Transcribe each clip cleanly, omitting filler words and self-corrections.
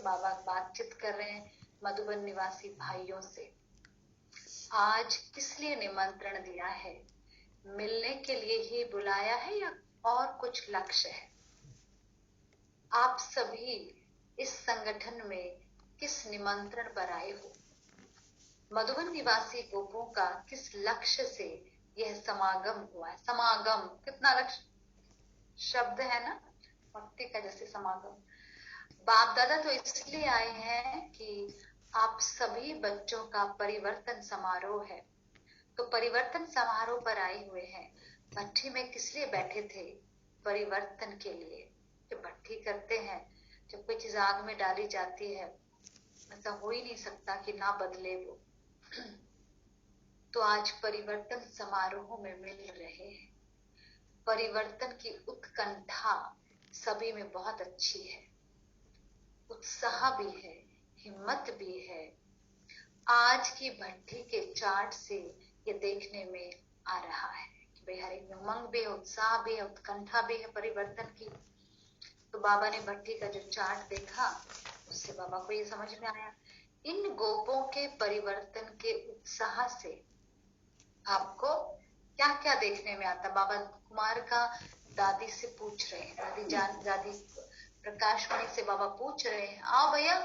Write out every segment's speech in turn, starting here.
बाबा बातचीत कर रहे हैं मधुबन निवासी भाइयों से। आज किस लिए निमंत्रण दिया है? मिलने के लिए ही बुलाया है या और कुछ लक्ष्य है? आप सभी इस संगठन में किस निमंत्रण पर आए हो? मधुबन निवासी गोपों का किस लक्ष्य से यह समागम हुआ है? समागम कितना लक्ष्य शब्द है ना, भक्ति का जैसे समागम। बाप दादा तो इसलिए आए हैं कि आप सभी बच्चों का परिवर्तन समारोह है, तो परिवर्तन समारोह पर आए हुए हैं। भट्ठी में किस लिए बैठे थे? परिवर्तन के लिए। जब भट्ठी करते हैं, जब कोई चीज आग में डाली जाती है, ऐसा हो ही नहीं सकता कि ना बदले वो। तो आज परिवर्तन समारोह में मिल रहे हैं। परिवर्तन की उत्कंठा सभी में बहुत अच्छी है, उत्साह भी है, हिम्मत भी है। आज की भट्ठी के चार्ट से ये देखने में आ रहा है कि भाई हर एक में उमंग भी है, उत्साह भी है, उत्कंठा भी है परिवर्तन की। तो बाबा ने भट्ठी का जो चार्ट देखा, उससे बाबा को ये समझ में आया, इन गोपों के परिवर्तन के उत्साह से आपको क्या क्या देखने में आता? बाबा कुमार का दादी से पूछ रहे हैं, दादी प्रकाशमणि से बाबा पूछ रहे हैं। आओ भैया।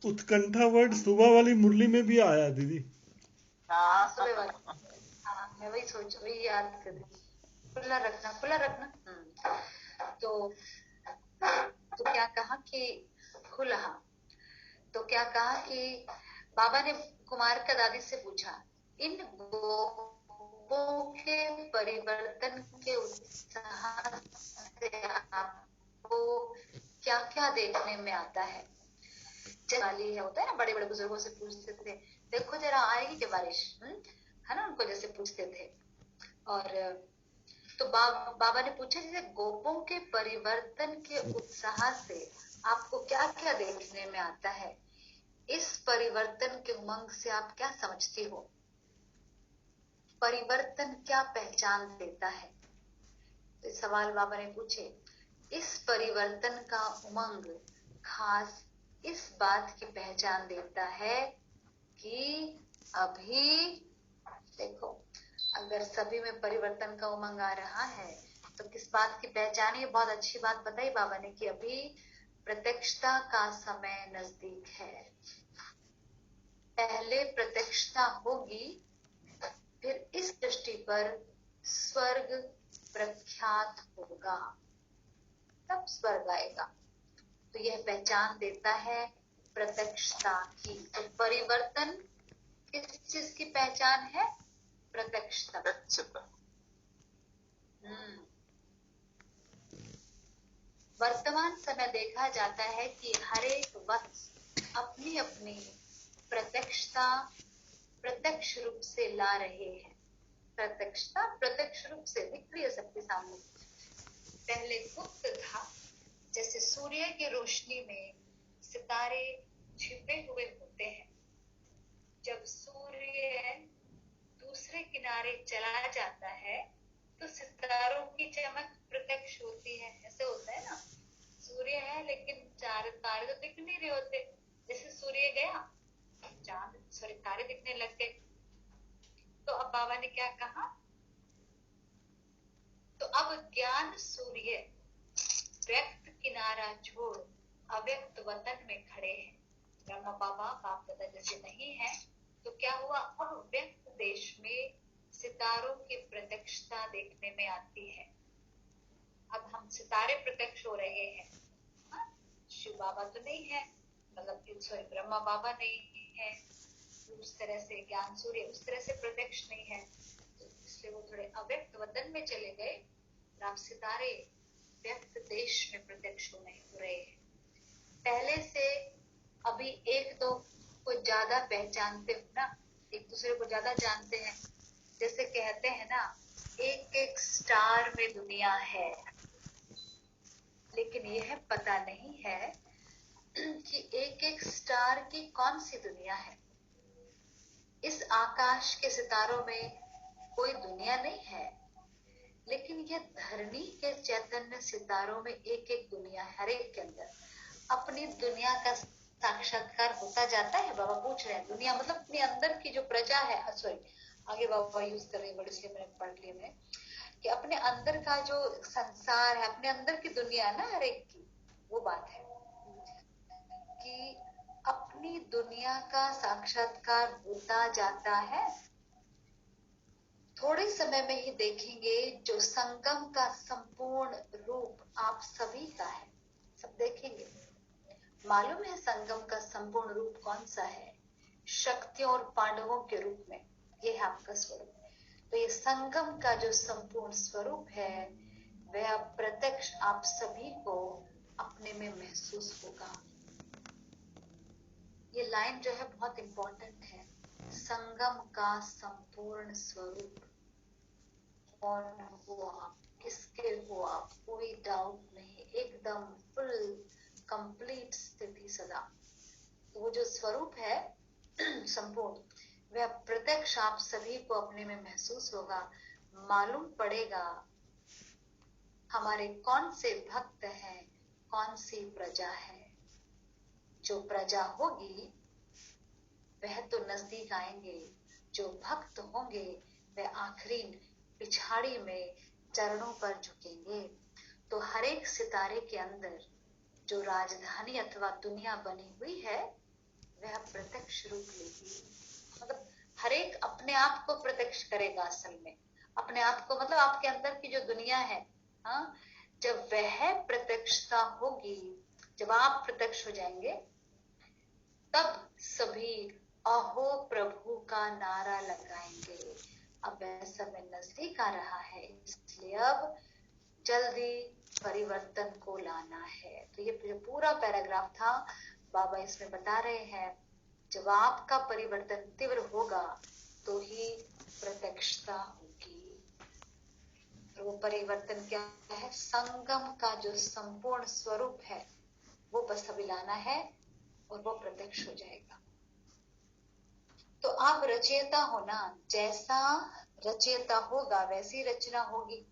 उत्कंठा वर्ड सुबह वाली मुरली में भी आया दीदी। हाँ, सुबह वाली। हाँ, मैं वही याद कर रही। खुला रखना, खुला रखना। तो क्या कहा कि खुला। तो क्या कहा कि बाबा ने कुमार का दादी से पूछा, इन गोपों के परिवर्तन के उत्साह से आपको क्या क्या देखने में आता है? वाली है, होता है ना, बड़े बड़े बुजुर्गों से पूछते थे, देखो जरा आएगी क्या बारिश, है ना, उनको जैसे पूछते थे। और तो बाबा ने पूछा, जैसे गोपों के परिवर्तन के उत्साह से आपको क्या क्या देखने में आता है? इस परिवर्तन के उमंग से आप क्या समझती हो? परिवर्तन क्या पहचान देता है? तो सवाल बाबा ने पूछे। इस परिवर्तन का उमंग खास इस बात की पहचान देता है कि अभी देखो, अगर सभी में परिवर्तन का उमंग आ रहा है तो किस बात की पहचान है? बहुत अच्छी बात बताई बाबा ने कि अभी प्रत्यक्षता का समय नजदीक है। पहले प्रत्यक्षता होगी, फिर इस दृष्टि पर स्वर्ग प्रख्यात होगा, तब स्वर्ग आएगा। तो यह पहचान देता है प्रत्यक्षता की। तो परिवर्तन किस चीज की पहचान है? प्रत्यक्षता। वर्तमान समय देखा जाता है कि हर एक वक्त अपनी अपनी प्रत्यक्षता प्रत्यक्ष रूप से ला रहे हैं। प्रत्यक्षता प्रत्यक्ष रूप से दिख रही है सबके सामने। पहले गुप्त था, जैसे सूर्य की रोशनी में सितारे छिपे हुए होते हैं। जब सूर्य दूसरे किनारे चला जाता है तो सितारों की चमक प्रत्यक्ष होती है। ऐसे होता है ना, सूर्य है लेकिन चार तारे तो दिख नहीं रहे होते। जैसे सूर्य गया, चांद सॉरी तारे दिखने लग गए। तो अब बाबा ने क्या कहा? तो अब ज्ञान सूर्य व्यक्त किनारा छोड़ अव्यक्त वतन में खड़े हैं। ब्रह्मा बाबा बाप दादा जैसे नहीं है, तो क्या हुआ? अब व्यक्त देश में सितारों की प्रत्यक्षता देखने में आती है। अब हम सितारे प्रत्यक्ष हो रहे हैं। शिव बाबा तो नहीं है, मतलब सॉरी ब्रह्मा बाबा नहीं है, उस तरह से ज्ञान सूर्य उस तरह से प्रत्यक्ष नहीं है, तो इसलिए वो थोड़े अव्यक्त वतन में चले गए। आप सितारे व्यक्त देश में प्रत्यक्ष हो रहे हैं। पहले से अभी एक दो को ज्यादा पहचानते हो ना, एक दूसरे को ज्यादा जानते हैं। जैसे कहते हैं ना, एक एक स्टार में दुनिया है, लेकिन यह पता नहीं है कि एक एक स्टार की कौन सी दुनिया है। इस आकाश के सितारों में कोई दुनिया नहीं है, लेकिन यह धरनी के चैतन्य सितारों में एक एक दुनिया है, हर एक के अंदर। अपनी दुनिया का साक्षात्कार होता जाता है? बाबा पूछ रहे हैं। दुनिया मतलब अपने अंदर की जो प्रजा है, सॉरी आगे बाबा यूज कर रहे हैं वर्ड, इसलिए मैंने पढ़ लिया मैं, कि अपने अंदर का जो संसार है, अपने अंदर की दुनिया ना हर एक की, वो बात है कि अपनी दुनिया का साक्षात्कार होता जाता है। थोड़े समय में ही देखेंगे जो संगम का संपूर्ण रूप आप सभी का है, सब देखेंगे। मालूम है संगम का संपूर्ण रूप कौन सा है? शक्तियों और पांडवों के रूप में, ये है आपका स्वरूप। तो ये संगम का जो संपूर्ण स्वरूप है वह प्रत्यक्ष आप सभी को अपने में महसूस होगा। ये लाइन जो है बहुत इंपॉर्टेंट है। संगम का संपूर्ण स्वरूप कौन हो आप, किसके हो आप, कोई डाउट नहीं, एकदम फुल कंप्लीट स्थिति सदा। तो वो जो स्वरूप है संपूर्ण, वह प्रत्यक्ष आप सभी को अपने में महसूस होगा। मालूम पड़ेगा हमारे कौन से भक्त हैं, कौन सी प्रजा है। जो प्रजा होगी वह तो नजदीक आएंगे, जो भक्त होंगे वह आखिरी पिछाड़ी में चरणों पर झुकेंगे। तो हर एक सितारे के अंदर जो राजधानी अथवा दुनिया बनी हुई है वह प्रत्यक्ष रूप लेगी। मतलब हर एक अपने आप को प्रत्यक्ष करेगा। असल में अपने आप को मतलब आपके अंदर की जो दुनिया है, हाँ, जब वह प्रत्यक्षता होगी, जब आप प्रत्यक्ष हो जाएंगे, तब सभी अहो प्रभु का नारा लगाएंगे। अब वह समय नजदीक आ रहा है, इसलिए अब जल्दी परिवर्तन को लाना है। तो ये जो पूरा पैराग्राफ था बाबा इसमें बता रहे हैं, जब आपका परिवर्तन तीव्र होगा तो ही प्रत्यक्षता होगी। और वो परिवर्तन क्या है? संगम का जो संपूर्ण स्वरूप है वो बस अभी लाना है और वो प्रत्यक्ष हो जाएगा। तो आप रचयिता हो ना, जैसा रचयिता होगा वैसी रचना होगी।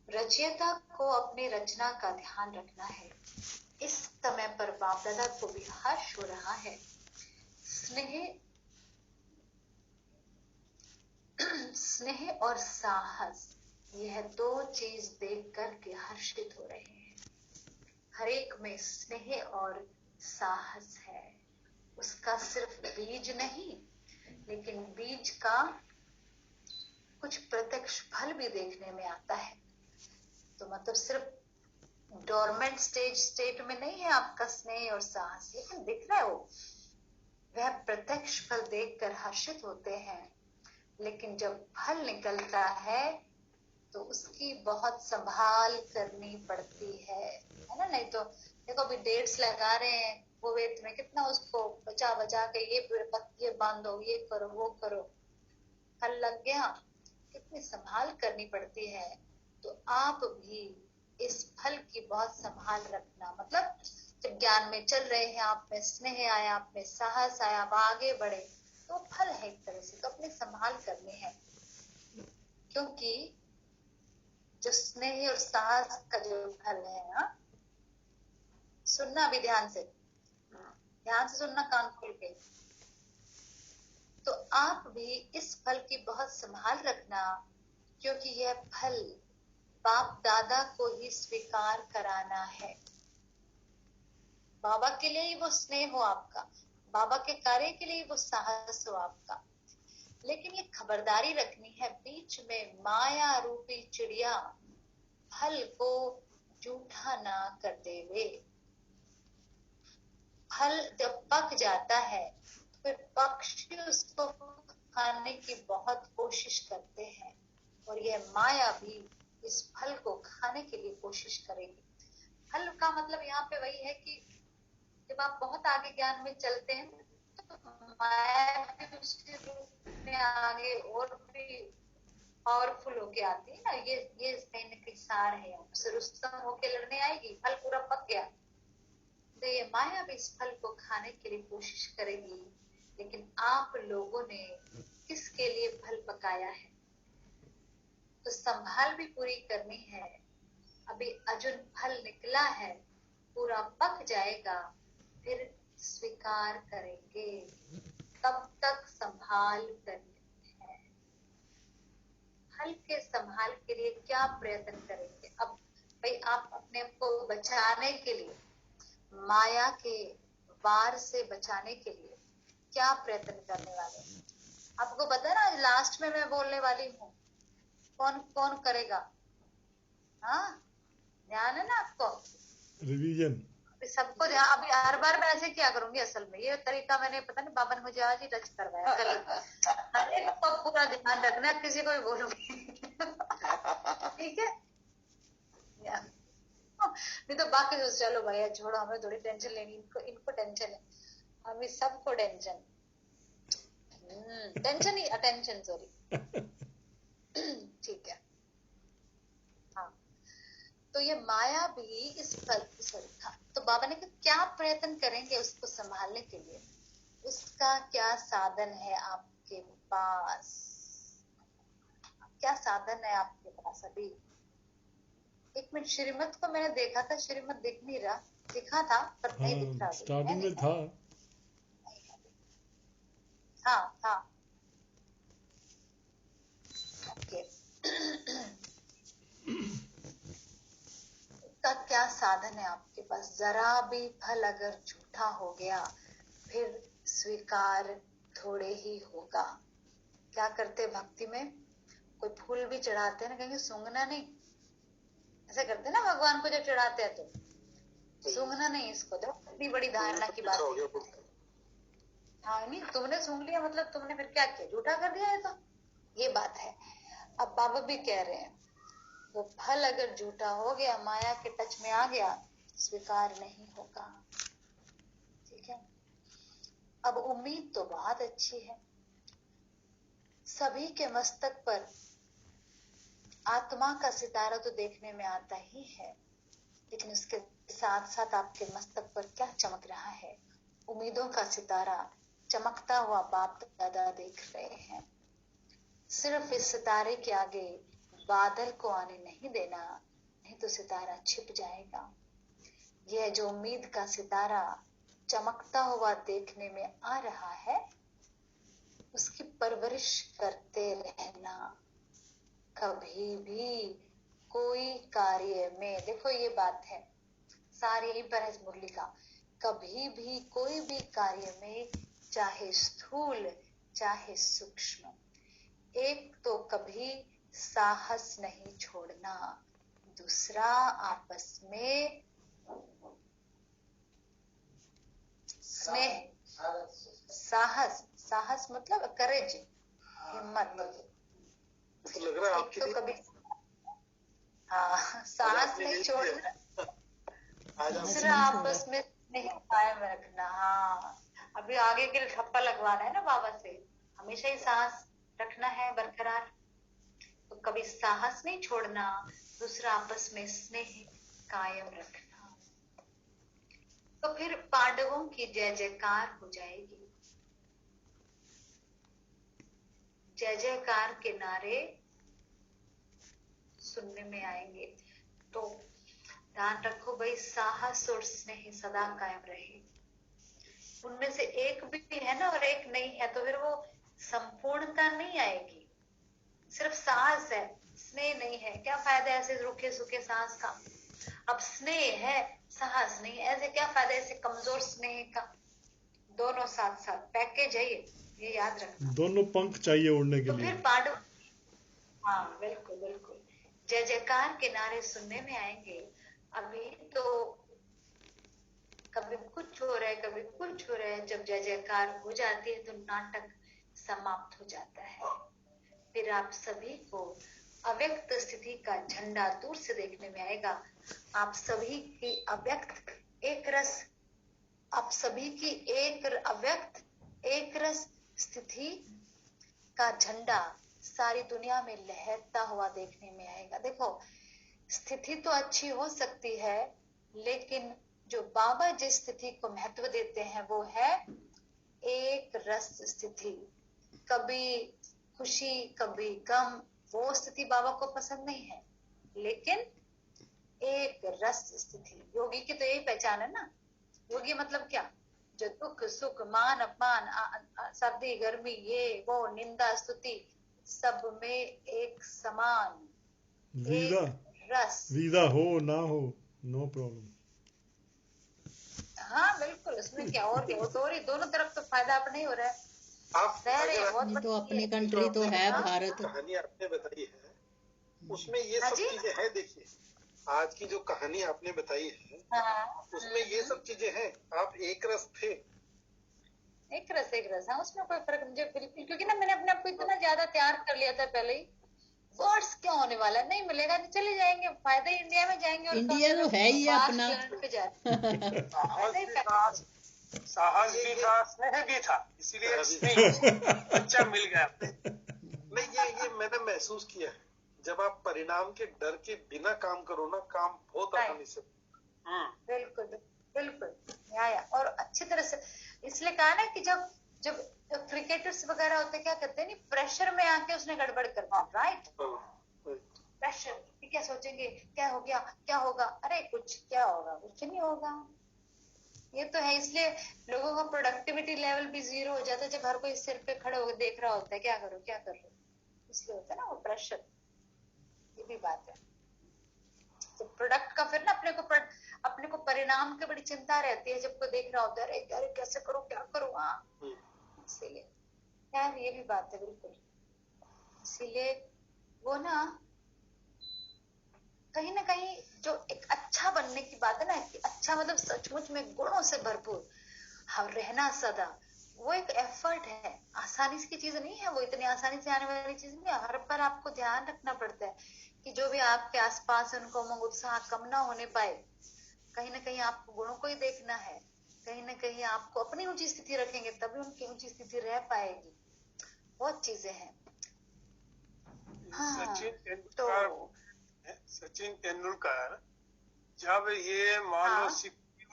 रचयिता को अपनी रचना का ध्यान रखना है। इस समय पर बाप दादा को भी हर्ष हो रहा है। स्नेह और साहस, यह दो चीज देख करके हर्षित हो रहे हैं। हर एक में स्नेह और साहस है। उसका सिर्फ बीज नहीं, लेकिन बीज का कुछ प्रत्यक्ष फल भी देखने में आता है। तो मतलब सिर्फ डोरमेंट स्टेट में नहीं है आपका स्नेह और साहस, लेकिन दिख रहा है वो, वह प्रत्यक्ष फल देखकर हर्षित होते हैं। लेकिन जब फल निकलता है तो उसकी बहुत संभाल करनी पड़ती है ना। नहीं तो देखो अभी डेट्स लगा रहे हैं कुवैत में, कितना उसको बचा बचा के ये बांधो, ये करो, वो करो, फल लग गया, कितनी संभाल करनी पड़ती है। तो आप भी इस फल की बहुत संभाल रखना। मतलब जब ज्ञान में चल रहे हैं, आप में स्नेह आया, आप में साहस आया, आप आगे बढ़े, तो फल है एक तरह से, तो अपनी संभाल करनी है। क्योंकि जो स्नेह और साहस का जो फल है ना, सुनना भी ध्यान से सुनना, कान खोल के। तो आप भी इस फल की बहुत संभाल रखना, क्योंकि यह फल बाप दादा को ही स्वीकार कराना है। बाबा के लिए ही वो स्नेह हो आपका, बाबा के कार्य के लिए वो साहस हो आपका। लेकिन ये खबरदारी रखनी है, बीच में माया रूपी चिड़िया फल को जूठा ना कर देवे। फल जब पक जाता है तो फिर पक्षी उसको खाने की बहुत कोशिश करते हैं, और यह माया भी इस फल को खाने के लिए कोशिश करेगी। फल का मतलब यहाँ पे वही है कि जब आप बहुत आगे ज्ञान में चलते हैं तो माया भी उसके रूप में आगे और भी पावरफुल होके आती है ना। ये सैन्य सार है, उससे रुस्तम होके लड़ने आएगी, फल पूरा पक गया, तो ये माया भी इस फल को खाने के लिए कोशिश करेगी। लेकिन आप लोगों ने किसके लिए फल पकाया है? तो संभाल भी पूरी करनी है। अभी अर्जुन फल निकला है पूरा पक जाएगा फिर स्वीकार करेंगे, तब तक संभाल कर लेते हैं। हल्के संभाल के लिए क्या प्रयत्न करेंगे? अब भाई आप अपने आप को बचाने के लिए, माया के वार से बचाने के लिए क्या प्रयत्न करने वाले हैं? आपको पता है ना, लास्ट में मैं बोलने वाली हूँ, कौन कौन करेगा? हाँ, ध्यान है ना आपको? रिवीजन। सबको ध्यान। अभी हर बार मैं ऐसे क्या करूंगी, असल में ये तरीका मैंने, पता नहीं बाबा ने मुझे आज ही टच करवाया, कल हर एक को पूरा ध्यान रखना, किसी को भी बोलूंगी ठीक है? नहीं तो बाकी तो चलो भैया छोड़ो, हमें थोड़ी टेंशन लेनी, इनको टेंशन है, हमें सबको टेंशन, टेंशन ही अटेंशन, सॉरी ठीक है। हाँ, तो ये माया भी इस सॉरी था, तो बाबा ने कहा क्या प्रयत्न करेंगे उसको संभालने के लिए, उसका क्या साधन है आपके पास? क्या साधन है आपके पास? अभी एक मिनट, श्रीमत को मैंने देखा था, श्रीमत दिख नहीं रहा, दिखा था पर नहीं दिख रहा, स्टार्टिंग में था। हाँ था, ओके का क्या साधन है आपके पास? जरा भी फल अगर झूठा हो गया फिर स्वीकार थोड़े ही होगा। क्या करते भक्ति में? कोई फूल भी चढ़ाते हैं ना, कहेंगे सूंघना नहीं, ऐसा करते ना भगवान को जब चढ़ाते हैं तो सूंघना नहीं, इसको तो इतनी बड़ी धारणा की बात है। हाँ, नहीं तुमने सूंघ लिया मतलब तुमने फिर क्या किया, झूठा कर दिया है, तो ये बात है। अब बाबा भी कह रहे हैं वो फल अगर झूठा हो गया, माया के टच में आ गया, स्वीकार नहीं होगा। ठीक है? अब उम्मीद तो बहुत अच्छी है, सभी के मस्तक पर आत्मा का सितारा तो देखने में आता ही है, लेकिन उसके साथ साथ आपके मस्तक पर क्या चमक रहा है? उम्मीदों का सितारा चमकता हुआ बाप दादा देख रहे हैं। सिर्फ इस सितारे के आगे बादल को आने नहीं देना, नहीं तो सितारा छिप जाएगा। यह जो उम्मीद का सितारा चमकता हुआ देखने में आ रहा है, उसकी परवरिश करते रहना। कभी भी कोई कार्य में, देखो ये बात है, सारी यहीं पर है इस मुरली का, कभी भी कोई भी कार्य में, चाहे स्थूल चाहे सूक्ष्म, एक तो कभी साहस नहीं छोड़ना, दूसरा आपस में स्नेह, साहस, साहस मतलब करेज, हिम्मत, लग रहा है आपकी तो कभी हाँ साहस नहीं छोड़ना, दूसरा आपस में स्नेह कायम रखना। हाँ, अभी आगे के लिए ठप्पा लगवाना है ना बाबा से, हमेशा ही साहस रखना है बरकरार, तो कभी साहस नहीं छोड़ना, दूसरा आपस में स्नेह कायम रखना। तो फिर पांडवों की जय जयकार हो जाएगी। जय जयकार के नारे सुनने में आएंगे। तो ध्यान रखो भाई, साहस और स्नेह सदा कायम रहे। उनमें से एक भी है ना और एक नहीं है, तो फिर वो संपूर्णता नहीं आएगी। सिर्फ साहस है, स्नेह नहीं है, क्या फायदा ऐसे रूखे सूखे साहस का? अब स्नेह है, साहस नहीं, ऐसे क्या फायदा ऐसे कमजोर स्नेह का? दोनों साथ साथ पैकेज है ये याद रखना। दोनों पंख चाहिए उड़ने के तो लिए। फिर पांडव, हाँ बिल्कुल बिल्कुल, जय जयकार के नारे सुनने में आएंगे। अभी तो कभी कुछ हो रहा है, कभी कुछ हो रहा है, जब जय जयकार हो जाती है तो नाटक समाप्त हो जाता है। फिर आप सभी को अव्यक्त स्थिति का झंडा दूर से देखने में आएगा। आप सभी की अव्यक्त एक रस, आप सभी की एक अव्यक्त एक रस स्थिति का झंडा सारी दुनिया में लहरता हुआ देखने में आएगा। देखो, स्थिति तो अच्छी हो सकती है, लेकिन जो बाबा जिस स्थिति को महत्व देते हैं वो है एक रस स्थिति। कभी खुशी कभी गम, वो स्थिति बाबा को पसंद नहीं है, लेकिन एक एक रस स्थिति। योगी की तो यही पहचान है ना। योगी मतलब क्या? जो दुख सुख मान अपमान सर्दी गर्मी ये वो निंदा स्तुति सब में एक समान वीजा एक रस। वीजा हो ना हो नो प्रॉब्लम। हाँ बिल्कुल, उसमें क्या और क्या, वो तो ही दोनों तरफ तो फायदा अपने ही हो रहा है। आप रह रहे अगर हैं बहुत ये तो बड़ी अपनी कंट्री तो है हाँ? भारत। कहानी आपने बताई है उसमें ये हाँ सब जी? चीजें हैं। देखिए आज की जो कहानी आपने बताई है हाँ उसमें ये सब चीजें हैं। आप एक रस थे। एक रस हाँ, उसमें कोई फर्क मुझे बिल्कुल, क्योंकि ना मैंने अपने आप को इतना ज्यादा तैयार कर लिया था पहले ही। वर्ड्स क्या होने वाला है, नहीं मिलेगा नहीं, चले जाएंगे, फायदा ही इंडिया में जाएंगे और इंडिया तो है ही बाहर अपना। प्लेनेट पे जा साहस भी था, साहस भी था, स्नेह भी था, इसीलिए स्नेह बच्चा मिल गया। नहीं ये मैंने महसूस किया है। जब आप परिणाम के डर के बिना काम करो ना, काम बहुत आसानी से। बिल्कुल बिल्कुल या और अच्छी तरह से। इसलिए कहा ना कि जब जब क्रिकेटर्स वगैरह होते क्या करते हैं, नहीं प्रेशर में आके उसने गड़बड़ कर दी, राइट? प्रेशर कि क्या सोचेंगे, क्या हो गया, क्या होगा, अरे कुछ क्या होगा, कुछ नहीं होगा। ये तो है, इसलिए लोगों का प्रोडक्टिविटी लेवल भी जीरो हो जाता है जब हर कोई सिर पे खड़े होकर देख रहा होता है क्या करो क्या कर रहे हो, इसलिए होता है ना वो प्रेशर। ये भी बात है। तो प्रोडक्ट का फिर ना अपने को परिणाम की बड़ी चिंता रहती है जब कोई देख रहा होता है, अरे अरे कैसे करो क्या करो। हाँ इसीलिए यार ये भी बात है बिल्कुल। इसीलिए वो ना कहीं जो एक अच्छा बनने की बात है ना, कि अच्छा मतलब सचमुच में गुणों से भरपूर हम रहना सदा, वो एक एफर्ट है, आसानी की चीज नहीं है वो, इतनी आसानी से आने वाली चीज नहीं है। हर बार आपको ध्यान रखना पड़ता है कि जो भी आपके आसपास है उनको उमंग उत्साह कम ना होने पाए। कहीं ना कहीं आपको गुणों को ही देखना है, कहीं ना कहीं आपको अपनी ऊंची स्थिति रखेंगे तभी उनकी ऊंची स्थिति रह पाएगी। बहुत चीजें हैं। हाँ, सचिन तेंदुलकर जब ये मान लो हाँ,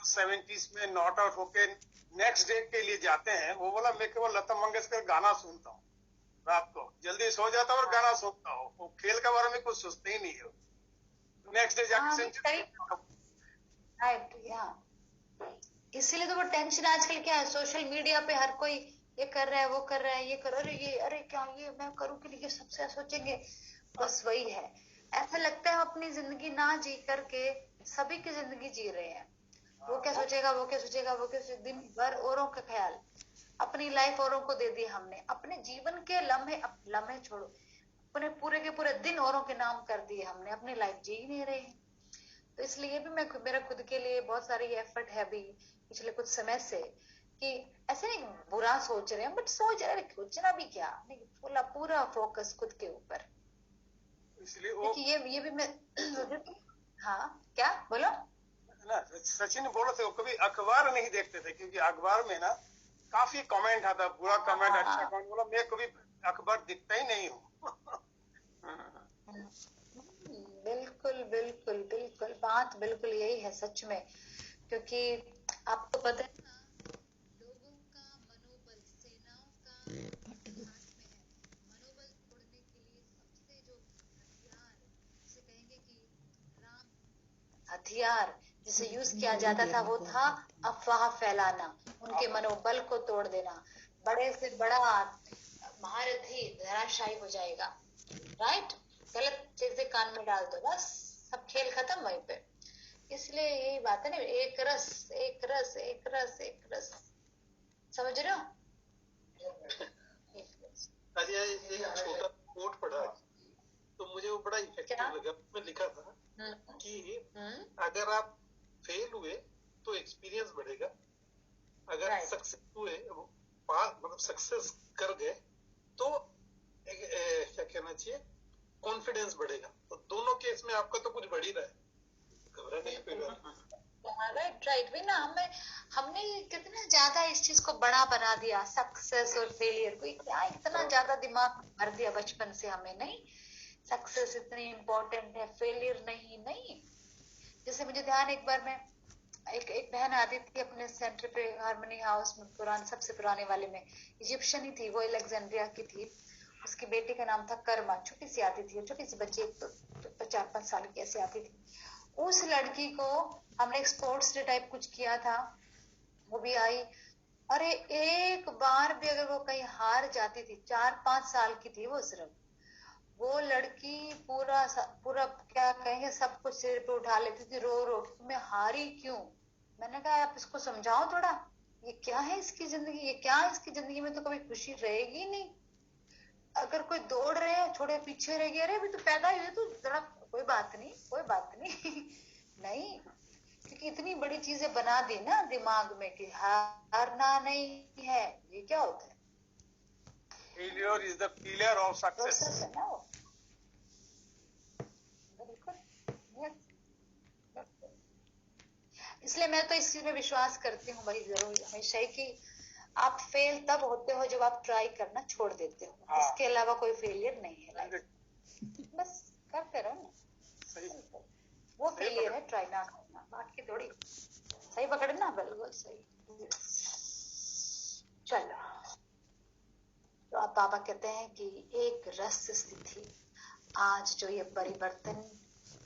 70s में नॉट आउट होके नेक्स्ट डे के लिए जाते हैं, वो बोला मैं केवल लता मंगेशकर गाना सुनता हूँ, रात को जल्दी सो जाता हूँ और गाना सुनता हूँ, वो खेल के बारे में कुछ सोचते ही नहीं है। नेक्स्ट डे जाके सेंचुरी। इसीलिए तो वो टेंशन आजकल क्या है, सोशल मीडिया पे हर कोई ये कर रहा है वो कर रहा है ये कर, अरे ये अरे क्या ये मैं करूँ कि नहीं, ये सबसे सोचेंगे। बस वही है, ऐसा लगता है अपनी जिंदगी ना जी करके सभी की जिंदगी जी रहे हैं। वो क्या सोचेगा वो क्या सोचेगा वो क्या सोचेगा, दिन भर औरों का ख्याल, अपनी लाइफ औरों को दे दी हमने, अपने जीवन के लम्हे छोड़ो, अपने पूरे के पूरे दिन औरों के नाम कर दिए हमने, अपनी लाइफ जी ही नहीं रहे हैं। तो इसलिए भी मेरा खुद के लिए बहुत सारी एफर्ट है अभी पिछले कुछ समय से, कि ऐसे नहीं बुरा सोच रहे हैं, बट सोचना भी क्या नहीं, पूरा फोकस खुद के ऊपर। इसलिए वो ये भी मैं हाँ क्या बोलो ना, सचिन बोले थे वो कभी अखबार नहीं देखते थे, क्योंकि अखबार में ना काफी कमेंट आता, बुरा कमेंट अच्छा कमेंट, बोला मैं कभी अखबार दिखता ही नहीं हूँ। बिल्कुल बिल्कुल बिल्कुल, बात बिल्कुल यही है सच में। क्योंकि आपको पता है ना, लोगों का मनोबल सेनाओं का इतिहास में है, मनोबल तोड़ने के लिए सबसे जो हथियार जिसे कहेंगे कि राम हथियार जिसे यूज किया जाता था वो था अफवाह फैलाना, उनके मनोबल को तोड़ देना। बड़े से बड़ा महारथी धराशायी हो जाएगा, राइट? गलत चीजें कान में डाल दो बस सब खेल खत्म वहीं पे। इसलिए यही बात है ना, एक रस एक रस एक रस एक रस, समझ रहे हो? अरे एक छोटा कोट पढ़ा तो मुझे वो बड़ा इफेक्टिव लगा। मैं लिखा था कि अगर आप फेल हुए तो एक्सपीरियंस बढ़ेगा, अगर सक्सेस हुए मतलब सक्सेस कर गए तो क्या कहना चाहिए, कॉन्फिडेंस बढ़ेगा। तो दोनों केस में आपका तो कुछ बढ़ ही रहा है, घबराने की कोई बात नहीं। राइट भी ना, हमने कितना ज्यादा इस चीज को बड़ा बना दिया, सक्सेस और फेलियर को, क्या इतना ज्यादा दिमाग भर दिया बचपन से हमें, नहीं सक्सेस इतनी इम्पोर्टेंट है फेलियर नहीं। जैसे मुझे ध्यान, एक बार मैं एक बहन आती थी अपने सेंटर पे हार्मनी हाउस में, सबसे पुराने वाले में, इजिप्शियन ही थी वो, अलेक्जेंड्रिया की थी। उसकी बेटी का नाम था कर्मा, छोटी सी आती थी, छोटी सी बच्ची, 4-5 साल की ऐसी आती थी। उस लड़की को हमने एक स्पोर्ट्स डे टाइप कुछ किया था, वो भी आई। अरे एक बार भी अगर वो कहीं हार जाती थी, 4-5 साल की थी वो सिर्फ, वो लड़की पूरा पूरा क्या कहेंगे सब कुछ सिर पे उठा लेती थी रो रो कि मैं हारी क्यों। मैंने कहा आप इसको समझाओ थोड़ा, ये क्या है इसकी जिंदगी, ये क्या है इसकी जिंदगी में, तो कभी खुशी रहेगी नहीं। अगर कोई दौड़ रहे हैं थोड़े पीछे रह गया, अरे अभी तो पैदा हुई है तो जरा कोई बात नहीं कोई बात नहीं नहीं, क्योंकि इतनी बड़ी चीजें बना दी ना दिमाग में कि हारना नहीं है, ये क्या होता है? Failure is the pillar of process success. है ना वो, बिल्कुल। इसलिए मैं तो इस चीज में विश्वास करती हूँ भाई जरूर हमेशा ही कि आप फेल तब होते हो जब आप ट्राई करना छोड़ देते हो। हाँ। इसके अलावा कोई फेलियर नहीं है लाइफ, बस करते रहो ना, सही वो फेलियर है ट्राई ना करना, बाकी थोड़ी। सही पकड़ना, बिल्कुल सही। चलो, तो अब बाबा कहते हैं कि एक रस स्थिति, आज जो ये परिवर्तन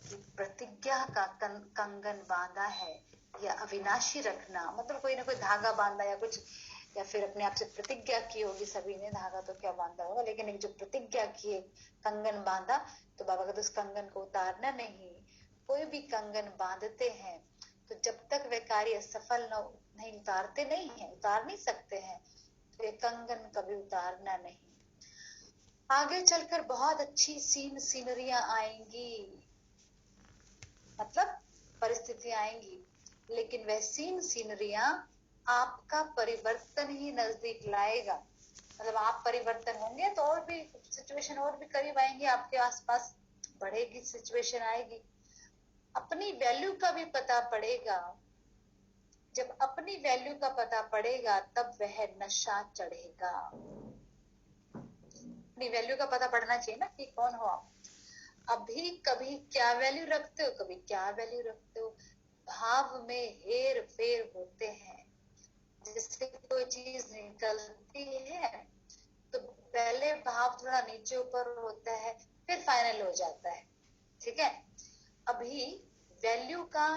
की प्रतिज्ञा का कंगन बांधा है, या अविनाशी रखना, मतलब कोई ना कोई धागा बांधा या कुछ, या फिर अपने आप से प्रतिज्ञा की होगी सभी ने, धागा तो क्या बांधा होगा, लेकिन एक जो प्रतिज्ञा की कंगन बांधा, तो बाबा कहते उस कंगन को उतारना नहीं। कोई भी कंगन बांधते हैं तो जब तक वे कार्य सफल नहीं उतारते नहीं है, उतार नहीं सकते हैं, तो ये कंगन कभी उतारना नहीं। आगे चलकर बहुत अच्छी सीनरियां आएंगी, मतलब परिस्थितियां आएंगी, लेकिन वह सीनरियां आपका परिवर्तन ही नजदीक लाएगा। मतलब आप परिवर्तन होंगे तो और भी सिचुएशन और भी करीब आएंगे, आपके आसपास बढ़ेगी सिचुएशन आएगी। अपनी वैल्यू का भी पता पड़ेगा। जब अपनी वैल्यू का पता पड़ेगा तब वह नशा चढ़ेगा। अपनी वैल्यू का पता पड़ना चाहिए ना कि कौन हो आप। अभी कभी क्या वैल्यू रखते हो, कभी क्या वैल्यू रखते हो। भाव में हेर फेर होते हैं। जैसे कोई चीज निकलती है तो पहले भाव थोड़ा नीचे ऊपर होता है, फिर फाइनल हो जाता है, ठीक है। अभी वैल्यू का,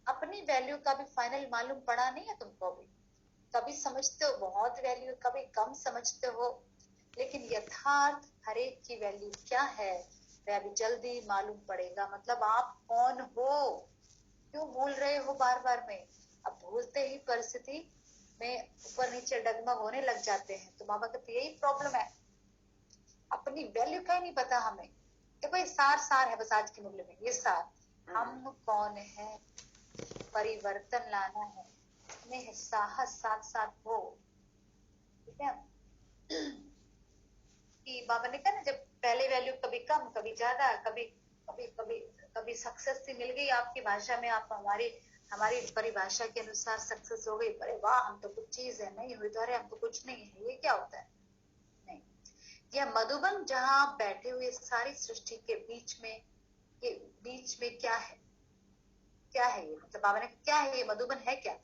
अपनी वैल्यू का भी फाइनल मालूम पड़ा नहीं है तुमको अभी। कभी समझते हो बहुत वैल्यू, कभी कम समझते हो, लेकिन यथार्थ हर एक की वैल्यू क्या है वह अभी जल्दी मालूम पड़ेगा। मतलब आप कौन हो, क्यों भूल रहे हो बार बार में। अब भूलते ही परिस्थिति में ऊपर नीचे डगमग होने लग जाते हैं। तो बाबा कहते यही प्रॉब्लम है, अपनी वैल्यू का ही नहीं पता हमें। देखो ये सार है बस आज के मूल्य में, ये सार, हम कौन है, परिवर्तन लाना है, में साहस साथ साथ हो, ठीक है। कि बाबा ने कहा ना, जब पहले वैल्यू कभी कम कभी ज्यादा, कभी कभी कभी कभी सक्सेस मिल गई आपकी भाषा में, आप हमारी परिभाषा के अनुसार सक्सेस हो गई, अरे वाह हम तो कुछ चीज है, नहीं हुई तो अरे हम तो कुछ नहीं है, ये क्या होता है। नहीं, यह मधुबन जहां आप बैठे हुए सारी सृष्टि के बीच में क्या है, क्या है ये, मतलब बाबा ने क्या है ये मधुबन है क्या।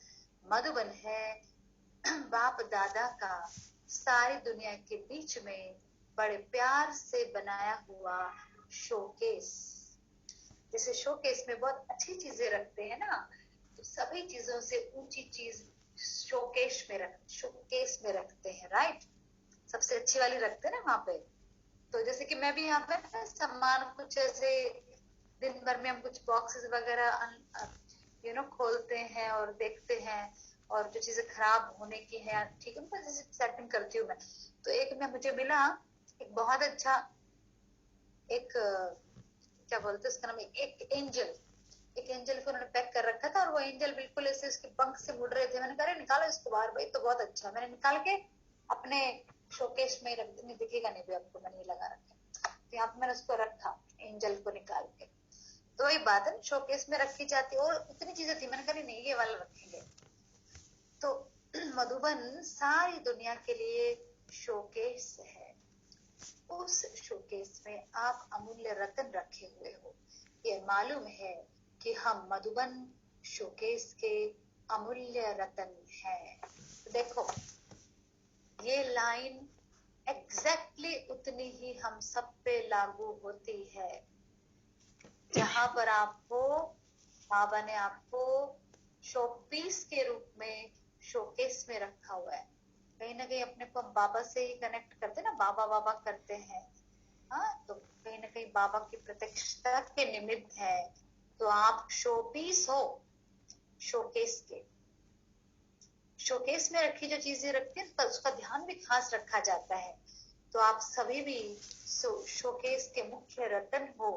मधुबन है बाप दादा का सारी दुनिया के बीच में बड़े प्यार से बनाया हुआ शोकेस। जैसे शोकेस में बहुत अच्छी चीजें रखते हैं ना, तो सभी चीजों से ऊंची चीज शोकेस में रखते हैं, राइट। सबसे अच्छी वाली रखते हैं ना वहां पे। तो जैसे कि मैं भी यहाँ पे सामान कुछ ऐसे दिन भर में हम कुछ बॉक्सेस वगैरह खोलते हैं और देखते हैं, और जो चीजें खराब होने की है, ठीक है, उनको जैसे सेटिंग करती हूँ मैं। तो एक में मुझे मिला एक बहुत अच्छा, एक क्या बोलते हैं उसका नाम, एक एंजल को उन्होंने पैक कर रखा था, और वो एंजल बिल्कुल ऐसे उसके पंख से मुड़ रहे थे। मैंने कहा निकालो इसको बाहर, भाई तो बहुत अच्छा। मैंने निकाल के अपने शोकेस में रख दिया, दिखेगा नहीं भी आपको, मैंने लगा रखा। तो यहाँ पे मैंने उसको रखा, एंजल को निकाल के। तो वही बात है, शोकेस में रखी जाती है, और इतनी चीजें थी, मैंने कहा नहीं ये वाला रखेंगे। तो मधुबन सारी दुनिया के लिए शोकेस है। उस शोकेस में आप अमूल्य रत्न रखे हुए हो। ये मालूम है कि हम मधुबन शोकेस के अमूल्य रत्न हैं। देखो ये लाइन एग्जैक्टली उतनी ही हम सब पे लागू होती है। जहां पर आप हो बाबा ने आपको शोपीस के रूप में शोकेस में रखा हुआ है। कहीं ना कहीं अपने को बाबा से ही कनेक्ट करते ना, बाबा बाबा करते हैं। हाँ, तो कहीं ना कहीं बाबा की प्रत्यक्षता के निमित्त है। तो आप शोपीस हो शोकेस के। शोकेस में रखी जो चीजें रखती हैं तो उसका ध्यान भी खास रखा जाता है। तो आप सभी भी शोकेस के मुख्य रतन हो।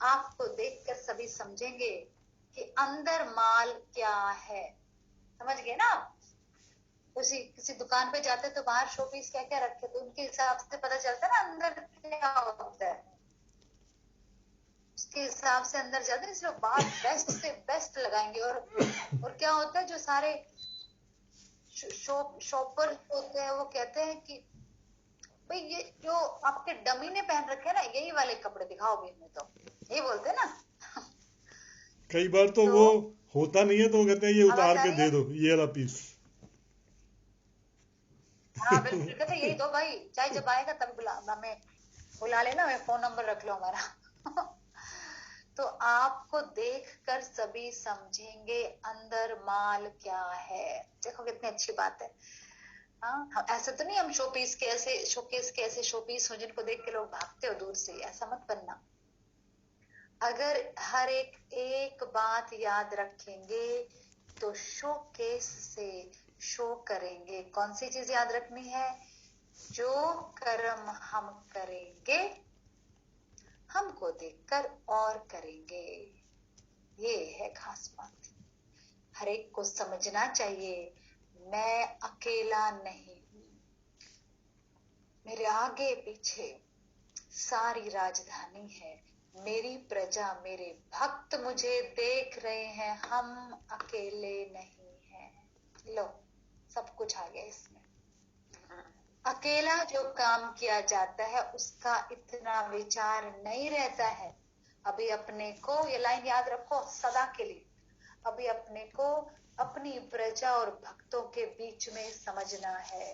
आपको देखकर सभी समझेंगे कि अंदर माल क्या है। समझ गए ना आप? किसी दुकान पे जाते तो बाहर शोपीस क्या क्या रखे, तो उनके हिसाब से पता चलता है ना अंदर क्या होता है, उसके हिसाब से अंदर जाते हैं। इसलिए बाहर बेस्ट से बेस्ट लगाएंगे। और क्या होता है, जो सारे शॉपर होते हैं वो कहते हैं कि भाई ये जो आपके डमी ने पहन रखे हैं ना, यही वाले कपड़े दिखाओ भी, में तो यही बोलते हैं ना। कई बार तो वो होता नहीं है तो वो कहते हैं ये उतार के दे दो ये वाला पीस। हाँ बिल्कुल, कहते यही दो भाई, चाहे जब आएगा तब हमें बुला लेना, हमें फोन नंबर रख लो हमारा। तो आपको देखकर सभी समझेंगे अंदर माल क्या है। देखो कितनी अच्छी बात है। हाँ, ऐसे तो नहीं हम शोपीस के ऐसे शोकेस के ऐसे शोपीस हो जिनको देख के लोग भागते हो दूर से, ऐसा मत बनना। अगर हर एक बात याद रखेंगे तो शोकेस से शो करेंगे। कौन सी चीज याद रखनी है? जो कर्म हम करेंगे हमको देखकर और करेंगे। ये है खास बात। हर एक को समझना चाहिए, मैं अकेला नहीं हूं, मेरे आगे पीछे सारी राजधानी है, मेरी प्रजा मेरे भक्त मुझे देख रहे हैं, हम अकेले नहीं हैं। लो सब कुछ आ गया इसमें। अकेला जो काम किया जाता है उसका इतना विचार नहीं रहता है। अभी अपने को ये लाइन याद रखो सदा के लिए, अभी अपने को अपनी प्रजा और भक्तों के बीच में समझना है।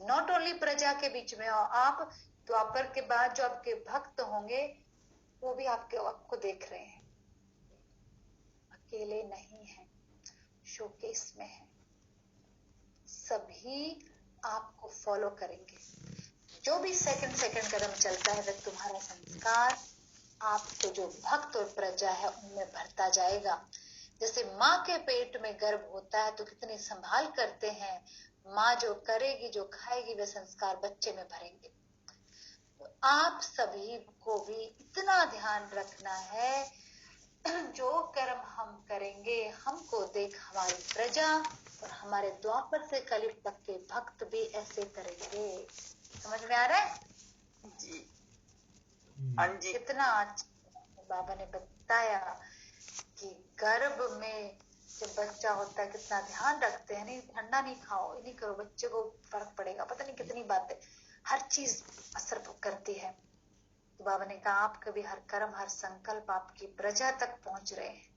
नॉट ओनली प्रजा के बीच में, और आप द्वापर के बाद जो आपके भक्त होंगे वो भी आपको देख रहे हैं। अकेले नहीं है, शोकेस में है, सभी आपको फॉलो करेंगे। जो भी सेकंड कदम चलता है वह तुम्हारा संस्कार आपको जो भक्त और प्रजा है उनमें भरता जाएगा। जैसे माँ के पेट में गर्भ होता है तो कितनी संभाल करते हैं, माँ जो करेगी जो खाएगी वे संस्कार बच्चे में भरेंगे। तो आप सभी को भी इतना ध्यान रखना है, जो कर्म हम करेंगे हमको देख हमारी प्रजा और हमारे द्वापर से कलयुग तक के भक्त भी ऐसे करेंगे। समझ में आ रहा है जी? हाँ जी। कितना बाबा ने बताया कि गर्भ में जब बच्चा होता है कितना ध्यान रखते हैं, नहीं ठंडा नहीं खाओ, नहीं करो, बच्चे को फर्क पड़ेगा, पता नहीं कितनी बातें, हर चीज असर करती है। तो बाबा ने कहा आपका भी हर कर्म हर संकल्प आपकी प्रजा तक पहुंच रहे हैं।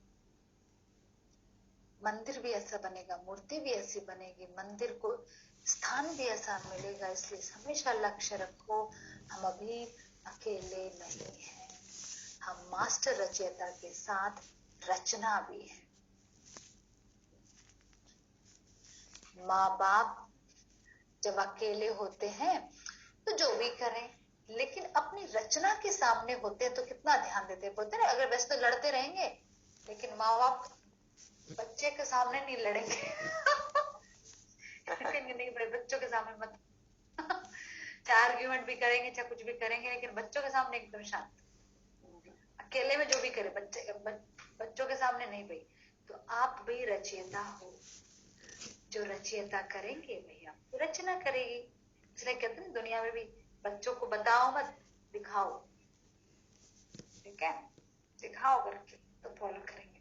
मंदिर भी ऐसा बनेगा, मूर्ति भी ऐसी बनेगी, मंदिर को स्थान भी ऐसा मिलेगा। इसलिए हमेशा लक्ष्य रखो, हम अभी अकेले नहीं हैं, हम मास्टर रचयिता के साथ रचना भी है। माँ बाप जब अकेले होते हैं तो जो भी करें, लेकिन अपनी रचना के सामने होते हैं तो कितना ध्यान देते हैं। बोलते ना अगर वैसे तो लड़ते रहेंगे, लेकिन माँ बाप बच्चे के सामने नहीं लड़ेंगे। नहीं भाई बच्चों के सामने मत। चाहे आर्ग्यूमेंट भी करेंगे चाहे कुछ भी करेंगे, लेकिन बच्चों के सामने एकदम शांत। अकेले में जो भी करे बच्चों के सामने नहीं भाई। तो आप भी रचयिता हो, जो रचयिता करेंगे वही आपको रचना करेगी। इसलिए कहते हैं दुनिया में भी बच्चों को बताओ मत, दिखाओ। ठीक है, दिखाओ करके तो फॉलो करेंगे।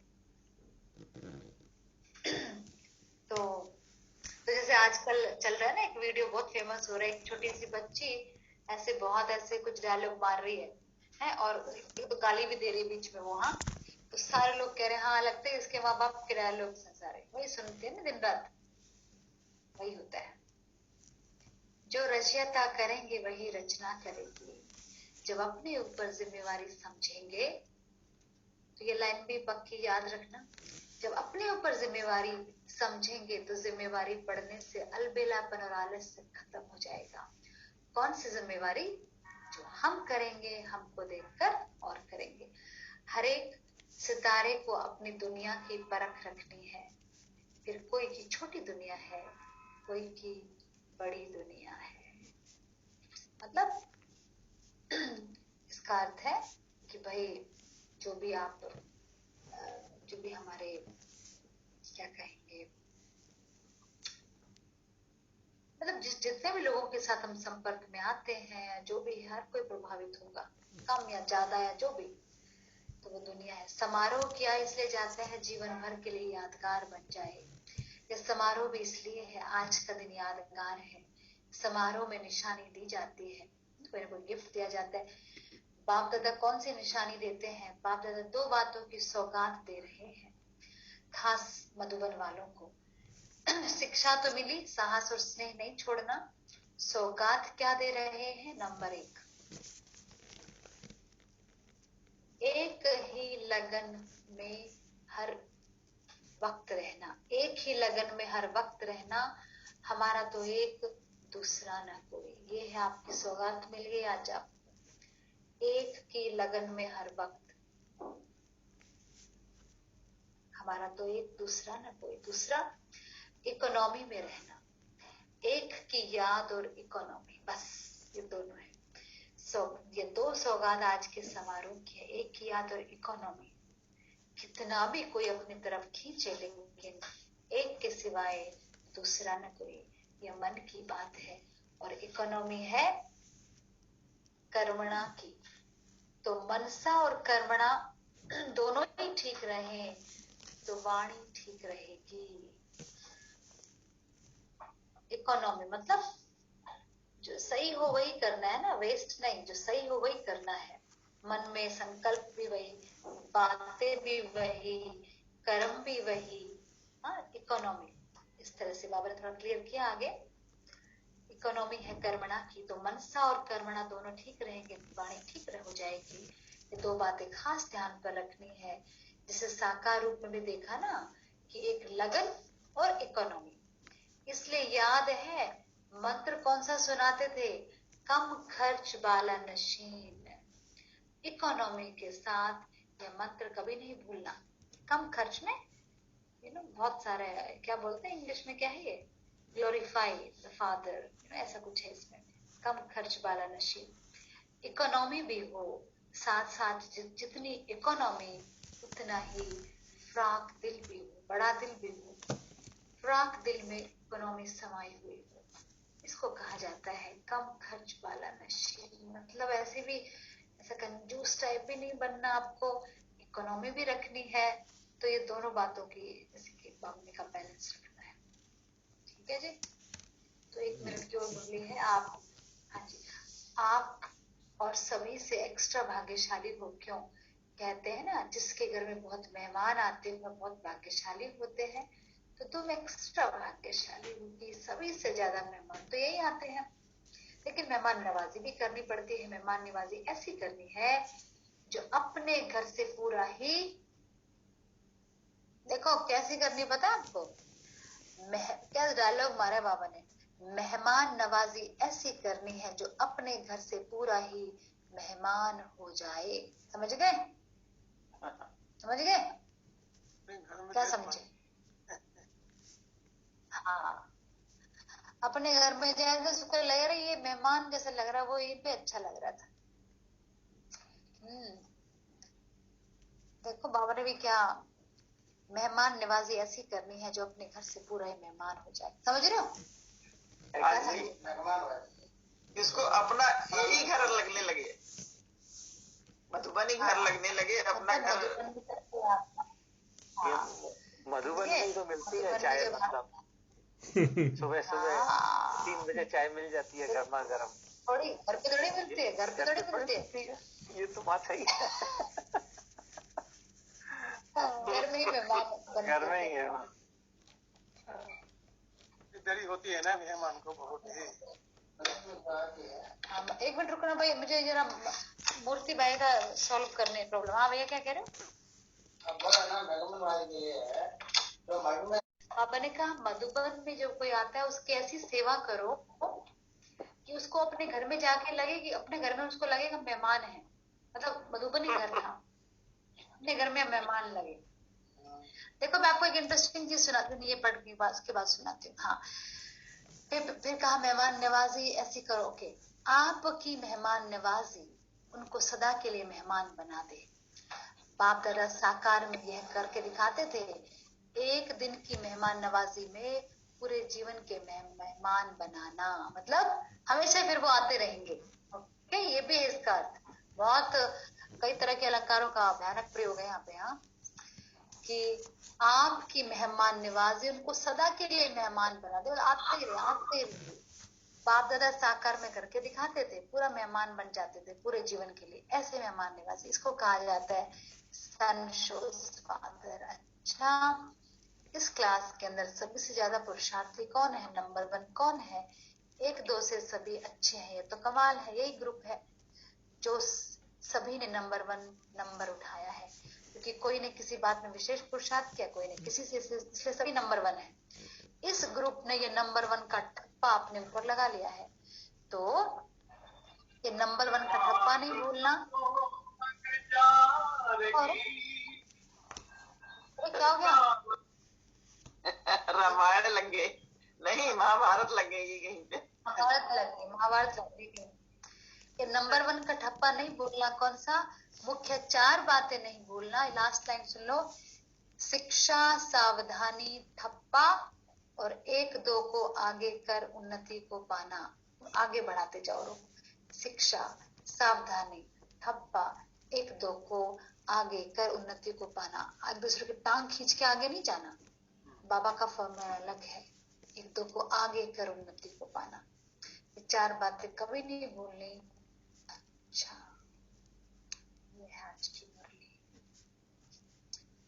तो जैसे आजकल चल रहा है ना एक वीडियो बहुत फेमस हो रहा है, एक छोटी सी बच्ची ऐसे बहुत ऐसे कुछ डायलॉग मार रही है और एक तो गाली भी दे रही है बीच में वो। हाँ, तो सारे लोग कह रहे हैं हाँ लगता है इसके माँ बाप के डायलॉग हैं सारे, वही सुनते हैं ना दिन रात। वही होता है, जो रचयिता करेंगे वही रचना करेगी। जब अपने ऊपर जिम्मेवारी समझेंगे तो ये लाइन भी पक्की याद रखना। जब अपने ऊपर जिम्मेवारी समझेंगे तो जिम्मेवारी पड़ने से अलबेलापन और आलस्य खत्म हो जाएगा। कौन सी जिम्मेवारी? जो हम करेंगे, हमको देखकर और करेंगे। हर एक सितारे को अपनी दुनिया की परख रखनी है। फिर कोई की छोटी दुनिया है, कोई की बड़ी दुनिया है। मतलब इसका अर्थ है कि भाई जो भी हमारे क्या कहेंगे, मतलब जितने भी लोगों के साथ हम संपर्क में आते हैं, जो भी हर कोई प्रभावित होगा, कम या ज्यादा या जो भी, तो वो दुनिया है। समारोह किया इसलिए जाता है जीवन भर के लिए यादगार बन जाए। यह समारोह भी इसलिए है, आज का दिन यादगार है। समारोह में निशानी दी जाती है, कोई ना कोई गिफ्ट दिया जाता है। बाप दादा कौन सी निशानी देते हैं? बाप दादा 2 बातों की सौगात दे रहे हैं खास मधुबन वालों को। शिक्षा तो मिली, साहस और स्नेह नहीं छोड़ना। सौगात क्या दे रहे हैं? नंबर 1, एक ही लगन में हर वक्त रहना। एक ही लगन में हर वक्त रहना, हमारा तो एक दूसरा न कोई। ये है आपकी सौगात मिल गई आज आप। एक की लगन में हर वक्त, हमारा तो एक दूसरा न कोई। दूसरा, इकोनॉमी में रहना। एक की याद और इकोनॉमी, बस ये दोनों है। ये 2 सौगात आज के समारोह की है, एक की याद और इकोनॉमी। कितना भी कोई अपनी तरफ खींचे, लेकिन एक के सिवाय दूसरा न कोई, यह मन की बात है। और इकोनॉमी है कर्मणा की। तो मनसा और कर्मणा दोनों ही ठीक रहे तो वाणी ठीक रहेगी। इकोनॉमी मतलब जो सही हो वही करना है ना, वेस्ट नहीं, जो सही हो वही करना है। मन में संकल्प भी वही, बातें भी वही, कर्म भी वही। हाँ, इकोनॉमी इस तरह से बाबा ने थोड़ा क्लियर किया आगे। इकोनॉमी है कर्मणा की, तो मनसा और कर्मणा दोनों ठीक रहेंगे, वाणी ठीक हो जाएगी। ये 2 बातें खास ध्यान पर रखनी है। जिसे साकार रूप में भी देखा ना कि एक लगन और इकोनॉमी। इसलिए याद है मंत्र कौन सा सुनाते थे? कम खर्च वाला नशीन। इकोनॉमी के साथ यह मंत्र कभी नहीं भूलना। कम खर्च में बहुत सारे, क्या बोलते हैं इंग्लिश में, क्या है ये, ग्लोरीफाई द फादर, ऐसा कुछ है इसमें। कम खर्च वाला नशीन, इकोनॉमी भी हो साथ साथ। जितनी इकोनॉमी उतना ही फ्राक दिल भी हो, बड़ा दिल भी हो। फ्राक दिल में इकोनॉमी समाई हुई हो, इसको कहा जाता है कम खर्च वाला नशीन। मतलब ऐसे भी ऐसा कंजूस टाइप भी नहीं बनना आपको, इकोनॉमी भी रखनी है। तो ये दोनों बातों की जैसे कि बाबू का बैलेंस रखना है। ठीक है जी। तो 1 मिनट की और बोली है आप। हाँ जी, आप और सभी से एक्स्ट्रा भाग्यशाली हो। क्यों कहते हैं ना, जिसके घर में बहुत मेहमान आते हैं वह बहुत भाग्यशाली होते हैं। तो तुम एक्स्ट्रा भाग्यशाली होगी, सभी से ज्यादा मेहमान तो यही आते हैं। लेकिन मेहमान नवाजी भी करनी पड़ती है। मेहमान नवाजी ऐसी करनी है जो अपने घर से पूरा ही, देखो कैसी करनी पता आपको? क्या डायलॉग मारा बाबा ने, मेहमान नवाजी ऐसी करनी है जो अपने घर से पूरा ही मेहमान हो जाए। समझ गए? समझ गए? क्या समझे? हाँ, अपने घर में जैसे उसको लग रहा है ये मेहमान जैसे लग रहा है, वो यहीं पे अच्छा लग रहा था। देखो बाबा ने भी क्या, मेहमान नवाजी ऐसी करनी है जो अपने घर से पूरा ही मेहमान हो जाए। समझ रहे हो? जिसको अपना यही घर लगने लगे, मधुबनी घर लगने लगे, अपना घर। मधुबन में तो मिलती है चाय, मतलब सुबह सुबह 3 बजे चाय मिल जाती है गर्मा गर्म। थोड़ी घर पे थोड़ी मिलती है, घर पे थोड़ी मिलती है। ये तो बात है ही। घर में ही मेहमान, घर में ही है। डरी होती है ना मेहमान को बहुत ही। 1 मिनट रुकना भाई, मुझे जरा मूर्ति भाई का सॉल्व करने प्रॉब्लम। हाँ भैया क्या कह रहे हो? पापा ने कहा मधुबन में जब कोई आता है उसकी ऐसी सेवा करो कि उसको अपने घर में जाके लगे कि अपने घर में उसको लगेगा मेहमान है, मतलब मधुबनी घर था, अपने घर में मेहमान लगे। देखो मैं आपको एक इंटरेस्टिंग चीज सुनाती हूँ, ये पढ़ के उसके बाद सुनाती हूँ। हाँ, फिर कहा मेहमान नवाजी ऐसी करो कि आपकी मेहमान नवाजी उनको सदा के लिए मेहमान बना दे। बाप दादा साकार में यह करके दिखाते थे। एक दिन की मेहमान नवाजी में पूरे जीवन के मेहमान बनाना, मतलब हमेशा फिर वो आते रहेंगे। ओके, ये भी है इसका अर्थ। बहुत कई तरह के अलंकारों का भयानक प्रयोग है यहाँ पे। हाँ, कि आपकी मेहमान नवाजी उनको सदा के लिए मेहमान बना दे, आते रहे। बाप दादा साकार में करके दिखाते थे, पूरा मेहमान बन जाते थे पूरे जीवन के लिए। ऐसे मेहमान नवाजी, इसको कहा जाता है सन शोज फादर। अच्छा, इस क्लास के अंदर सभी से ज्यादा पुरुषार्थी कौन है? नंबर 1 कौन है? 1-2 से सभी अच्छे हैं, ये तो कमाल है। यही ग्रुप है जो सभी ने नंबर 1 नंबर उठाया है, क्योंकि कोई ने किसी बात में विशेष पुरुषार्थ किया, कोई ने किसी से, इसलिए सभी नंबर 1 है। इस ग्रुप ने ये नंबर 1 का ठप्पा अपने ऊपर लगा लिया है, तो ये नंबर 1 का ठप्पा नहीं भूलना। और क्या हो गया? रामायण लगे नहीं, महाभारत लगेगी कहीं पे। महाभारत लगेगी कहीं। ये नंबर 1 का ठप्पा नहीं भूलना। कौन सा? मुख्य 4 बातें नहीं भूलना। लास्ट लाइन सुन लो। शिक्षा, सावधानी, ठप्पा और 1-2 को आगे कर उन्नति को पाना। आगे बढ़ाते जाओ। शिक्षा, सावधानी, ठप्पा, 1-2 को आगे कर उन्नति को पाना। एक दूसरे की टांग खींच के आगे नहीं जाना, बाबा का फॉर्मूला अलग है। 1-2 को आगे कर उन्नति को पाना, ये 4 बातें कभी नहीं भूलनी। अच्छा, ये है आज की मुरली।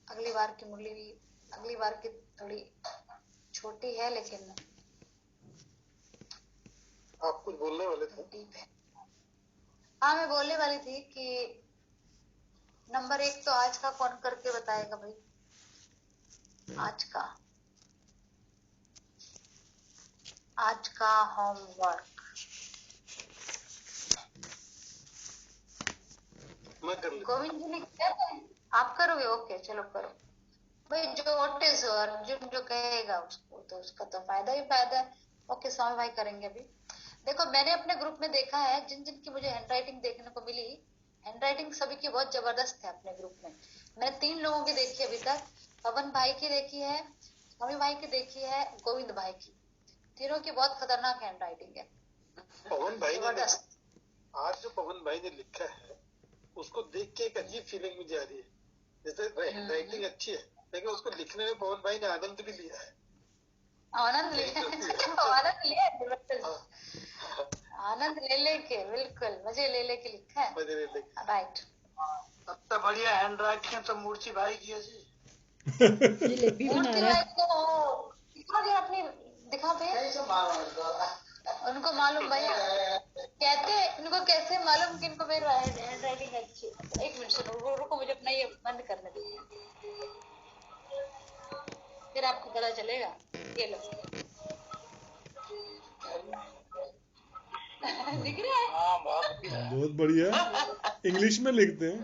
अगली बार की मुरली भी, अगली बार की थोड़ी छोटी है, लेकिन आप कुछ बोलने वाले थे? डीप है। हाँ, मैं बोलने वाली थी कि नंबर 1 तो आज का कौन करके बताएगा भाई? आज का होमवर्क मैं कर लेता। गोविंद जी ने किया है, आप करोगे? ओके, चलो करो भाई। जो ओटिस हो अर्जुन जो कहेगा उसको, तो उसका तो फायदा ही फायदा है। ओके, स्वामी भाई करेंगे अभी। देखो, मैंने अपने ग्रुप में देखा है, जिन जिन की मुझे हैंडराइटिंग देखने को मिली, हैंडराइटिंग सभी की बहुत जबरदस्त है अपने ग्रुप में। मैंने 3 लोगों की देखी अभी तक। पवन भाई की देखी है, स्वामी भाई की देखी है, गोविंद भाई की। तीनों की बहुत खतरनाक हैंडराइटिंग है। पवन भाई ने, जबरदस्त। आज जो पवन भाई ने लिखा है उसको देख के एक अजीब फीलिंग मुझे आ रही है। जैसे हैंडराइटिंग अच्छी है, लेकिन उसको लिखने में पवन भाई ने आनंद भी लिया है। आनंद लिया आनंद लिया, आनंद ले लेके, बिल्कुल मजे ले लेके लिखा है। मजे ले लेके, राइट। सबसे बढ़िया हैंड राइटिंग तो मूर्ति भाई की है जी। जलेबी बना मूर्ति रहा भाई है। को दिखा दिया अपनी, दिखा पे उनको मालूम भैया, कहते इनको कैसे मालूम कि इनको मेरी हैंड राइटिंग अच्छी है। एक मिनट सुनो, रुको, मुझे अपना ये बंद करने दो, फिर आपको पता चलेगा। ये लो दिख रहा है? हाँ, बहुत बहुत बढ़िया। इंग्लिश में लिखते हैं।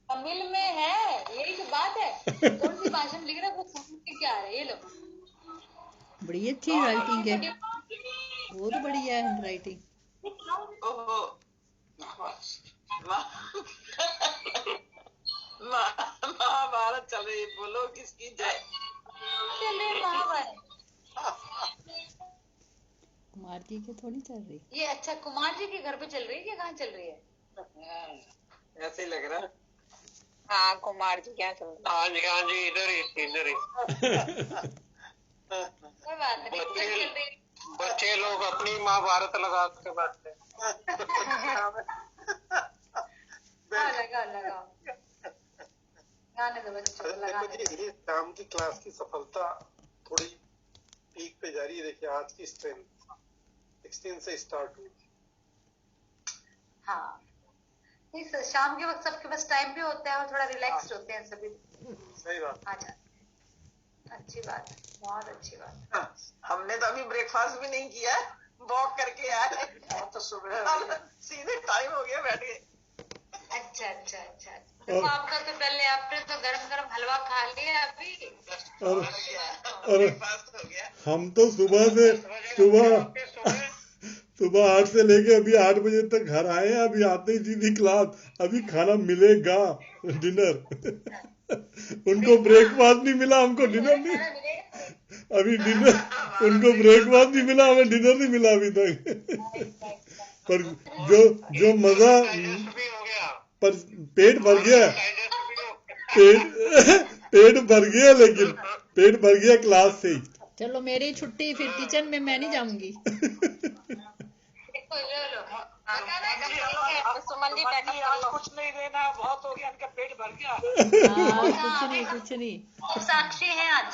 तमिल में है, यही तो बात है। कौन सी भाषा में लिख रहा है वो समझ के क्या आ रहा है। ये लो, बड़ी अच्छी राइटिंग है, बहुत बढ़िया हैंड राइटिंग। ओहो, महाभारत चल रही, बोलो किसकी जय? चल रही महाभारत। कुमार जी के थोड़ी चल रही। ये अच्छा, कुमार जी के घर पे चल रही है या कहाँ चल रही है? ऐसे ही लग रहा। हाँ, कुमार जी क्या चल रहा है? हाँ जी, इधर ही। कोई बात नहीं, चल रही है। बच्चे लोग अपनी महाभारत लगा के बैठते हैं। लगा गाने दो बच्चों को, लगाने दो। ये शाम की क्लास की सफलता थोड़ी पीक पे जा रही है। देखिए आज की स्ट्रेंथ 16 से स्टार्ट हुई। हाँ, नहीं सर, शाम के वक्त सबके पास टाइम भी होता है और थोड़ा रिलैक्स्ड होते हैं सभी। सही बात। आ जाते। अच्छी बात, बहुत अच्छी बात। हमने तो अभी ब्रेकफास्ट भी नहीं किया, वॉक करके आए तो सुबह सीधे टाइम हो गया बैठ गए। अच्छा अच्छा अच्छा। तो आपका तो पहले आपने तो गरम गरम हलवा खा लिया अभी। और ब्रेकफास्ट हो गया। हम तो सुबह 8 से लेके अभी 8 बजे तक घर आए हैं। अभी आते ही सीधी क्लास, अभी खाना मिलेगा डिनर। उनको ब्रेकफास्ट नहीं मिला, हमको डिनर नहीं। अभी डिनर, उनको ब्रेकफास्ट नहीं मिला, हमें डिनर नहीं मिला अभी तक। पर जो मजा, पर पेट भर गया, पेट भर गया, लेकिन पेट भर गया क्लास से ही। चलो मेरी छुट्टी, फिर किचन में मैं नहीं जाऊंगी। सुमन जी पैक आज कुछ नहीं देना, बहुत हो गया, इनका पेट भर गया। कुछ नहीं। साक्षी है आज।